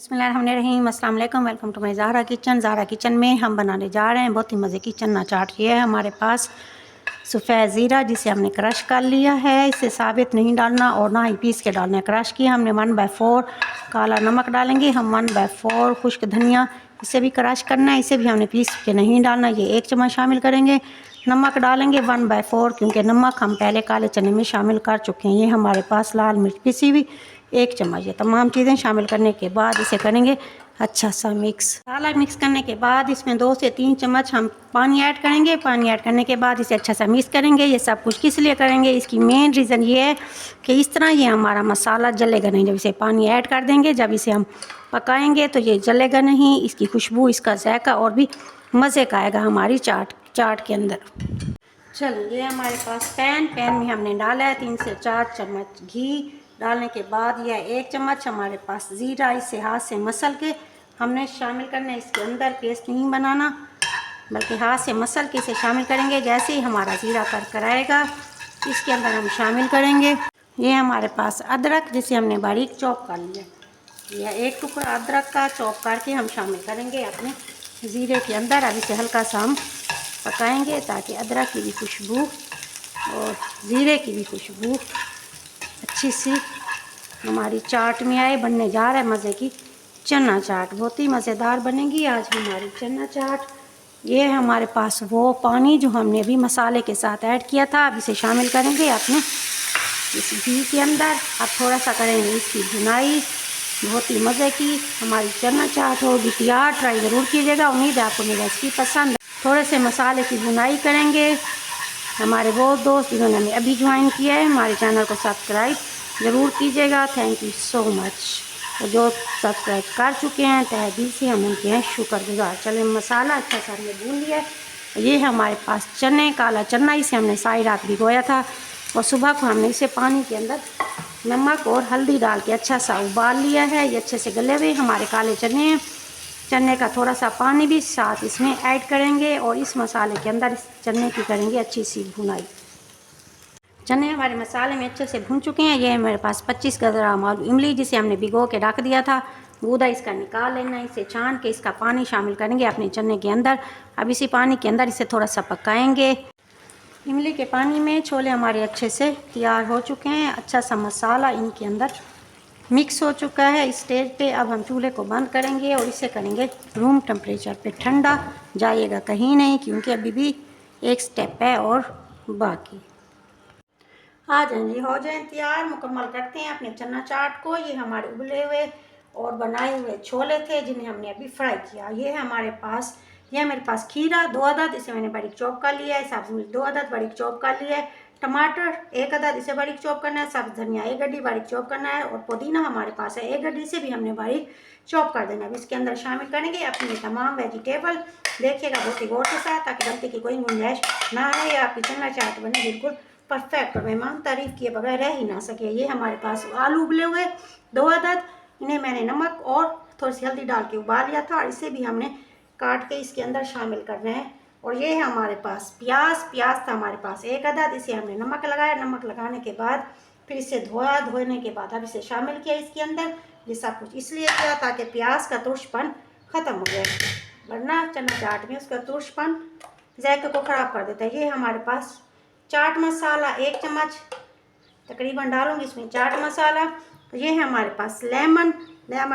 बिस्मिल्लाहिर्रहमानिर्रहीम। अस्सलाम वालेकुम, welcome to my Zahra kitchen. Zahra kitchen में हम बनाने जा रहे हैं बहुत ही मज़े की चना चाट। ये है हमारे पास सफ़ेद ज़ीरा, जिसे हमने क्रश कर लिया है। इसे साबित नहीं डालना और ना ही पीस के डालना है। क्रश किया हमने 1/4 काला नमक डालेंगे हम, 1/4 खुश्क धनिया, इसे भी क्रश करना है। इसे भी हमने पीस के नहीं डालना, ये 1 चम्मच शामिल करेंगे। नमक डालेंगे 1/4, क्योंकि नमक हम पहले काले चने में शामिल कर चुके हैं। ये हमारे पास लाल मिर्च पिसी हुई 1 चम्मच। ये तमाम चीज़ें शामिल करने के बाद इसे करेंगे अच्छा सा मिक्स। मसाला मिक्स करने के बाद इसमें 2 से 3 चम्मच हम पानी ऐड करेंगे। पानी ऐड करने के बाद इसे अच्छा सा मिक्स करेंगे। ये सब कुछ किस लिए करेंगे, इसकी मेन रीज़न ये है कि इस तरह ये हमारा मसाला जलेगा नहीं। जब इसे पानी ऐड कर देंगे, जब इसे हम पकाएंगे तो ये जलेगा नहीं। इसकी खुशबू, इसका जायका और भी मज़े का आएगा हमारी चाट के अंदर। चलिए, ये हमारे पास पैन में हमने डाला है 3 से 4 चम्मच घी। डालने के बाद यह 1 चम्मच हमारे पास ज़ीरा, इसे हाथ से मसल के हमने शामिल करना है। इसके अंदर पेस्ट नहीं बनाना, बल्कि हाथ से मसल के इसे शामिल करेंगे। जैसे ही हमारा ज़ीरा कर आएगा, इसके अंदर हम शामिल करेंगे ये हमारे पास अदरक, जिसे हमने बारीक चॉप कर लिया। यह 1 टुकड़ा अदरक का चॉप करके हम शामिल करेंगे अपने ज़ीरे के अंदर। अब इसे हल्का सा हम पकाएंगे ताकि अदरक की भी खुशबू और ज़ीरे की भी खुशबू अच्छी सी हमारी चाट में आए। बनने जा रहा है मज़े की चना चाट, बहुत ही मज़ेदार बनेगी आज हमारी चना चाट। ये है हमारे पास वो पानी जो हमने अभी मसाले के साथ ऐड किया था। अब इसे शामिल करेंगे अपने इस घी के अंदर। अब थोड़ा सा करेंगे इसकी भुनाई। बहुत ही मज़े की हमारी चना चाट होगी तैयार। ट्राई ज़रूर कीजिएगा। उम्मीद है आपको मेरी रेसिपी पसंद। थोड़े से मसाले की भुनाई करेंगे। हमारे वो दोस्त जिन्होंने हमें अभी ज्वाइन किया है, हमारे चैनल को सब्सक्राइब ज़रूर कीजिएगा। Thank you so much. और जो सब्सक्राइब कर चुके हैं तहे दिल से हम उनके हैं शुक्रगुजार। चलें, मसाला अच्छा सा हमने भून लिया है। ये है हमारे पास चने, काला चना, इसे हमने सारी रात भिगोया था और सुबह को हमने इसे पानी के अंदर नमक और हल्दी डाल के अच्छा सा उबाल लिया है। ये अच्छे से गले हुए हमारे काले चने हैं। चने का थोड़ा सा पानी भी साथ इसमें ऐड करेंगे और इस मसाले के अंदर इस चने की करेंगे अच्छी सी भुनाई। चने हमारे मसाले में अच्छे से भुन चुके हैं। ये मेरे पास 25 ग्राम आलू इमली, जिसे हमने भिगो के रख दिया था, गूदा इसका निकाल लेना। इसे छान के इसका पानी शामिल करेंगे अपने चने के अंदर। अब इसी पानी के अंदर इसे थोड़ा सा पकाएंगे। इमली के पानी में छोले हमारे अच्छे से तैयार हो चुके हैं। अच्छा सा मसाला इनके अंदर मिक्स हो चुका है। इस स्टेज पे अब हम चूल्हे को बंद करेंगे और इसे करेंगे रूम टेम्परेचर पे ठंडा। जाइएगा कहीं नहीं, क्योंकि अभी भी एक स्टेप है और बाकी। आ जाएं जी, हो जाएं तैयार। मुकम्मल करते हैं अपने चना चाट को। ये हमारे उबले हुए और बनाए हुए छोले थे, जिन्हें हमने अभी फ्राई किया। ये है हमारे पास, ये मेरे पास खीरा 2 अदद, इसे मैंने बारीक चॉप कर लिया है। सब्ज़ मिर्च 2 अदद बारीक चॉप कर लिया है। टमाटर 1 अदद, इसे बारीक चॉप करना है। सब्ज़ धनिया 1 गड्डी बारीक चॉप करना है। और पुदीना हमारे पास है 1 गड्डी, इसे भी हमने बारीक चॉप कर देना है। अब इसके अंदर शामिल करेंगे अपने तमाम वेजिटेबल। देखिएगा बहुत ही गौर के साथ, ताकि गलती की कोई गुंजाइश ना आए। आपकी चना चाट बने बिल्कुल परफेक्ट और मेहमान तारीफ़ किए बगैर रह ही ना सके। ये हमारे पास आलू उबले हुए 2 अदद, इन्हें मैंने नमक और थोड़ी सी हल्दी डाल के उबाल लिया था, और इसे भी हमने काट के इसके अंदर शामिल करना है। और ये है हमारे पास प्याज था हमारे पास 1 अदद, इसे हमने नमक लगाया। नमक लगाने के बाद फिर इसे धोया, धोने के बाद अब इसे शामिल किया इसके अंदर। ये सब कुछ इसलिए किया ताकि प्याज का तुर्शपन ख़त्म हो जाए, वरना चना चाट में उसका तुर्शपन जायके को ख़राब कर देता है। ये हमारे पास चाट मसाला 1 चम्मच तकरीबन डालूंगी इसमें चाट मसाला। ये है हमारे पास लेमन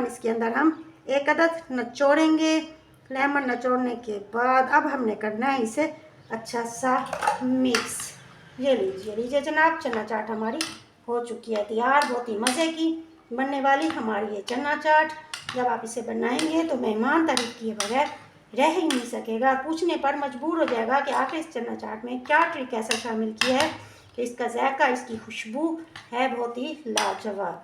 इसके अंदर हम 1 अदद निचोड़ेंगे। लेमन निचोड़ने के बाद अब हमने करना है इसे अच्छा सा मिक्स। ये लीजिए जनाब, चना चाट हमारी हो चुकी है तैयार। बहुत ही मज़े की बनने वाली हमारी ये चना चाट। जब आप इसे बनाएंगे तो मेहमान तारीफ़ किए बगैर रह ही नहीं सकेगा। पूछने पर मजबूर हो जाएगा कि आखिर इस चना चाट में क्या ट्रिक ऐसा शामिल किया है कि इसका जायका, इसकी खुशबू है बहुत ही लाजवाब।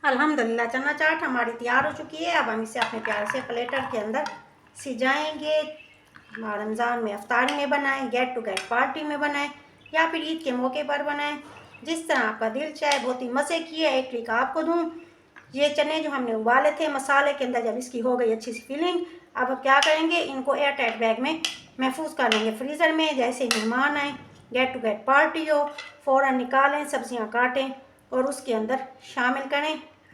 अल्हम्दुलिल्लाह, चना चाट हमारी तैयार हो चुकी है। अब हम इसे अपने प्यारे से प्लेटर के अंदर सिजाएंगे। रमज़ान में अफ्तारी में बनाएं, गेट टू गेट पार्टी में बनाएं, या फिर ईद के मौके पर बनाएं, जिस तरह आपका दिल चाहे। बहुत ही मज़े की है। एक ट्रिक आपको दूँ, ये चने जो हमने उबाले थे मसाले के अंदर, जब इसकी हो गई अच्छी सी फीलिंग, अब हम क्या करेंगे, इनको एयर टाइट बैग में महफूज कर लेंगे फ्रीज़र में। जैसे ही मेहमान आए, गेट टू गेट पार्टी हो, फ़ौरन निकालें, सब्जियां काटें और उसके अंदर शामिल करें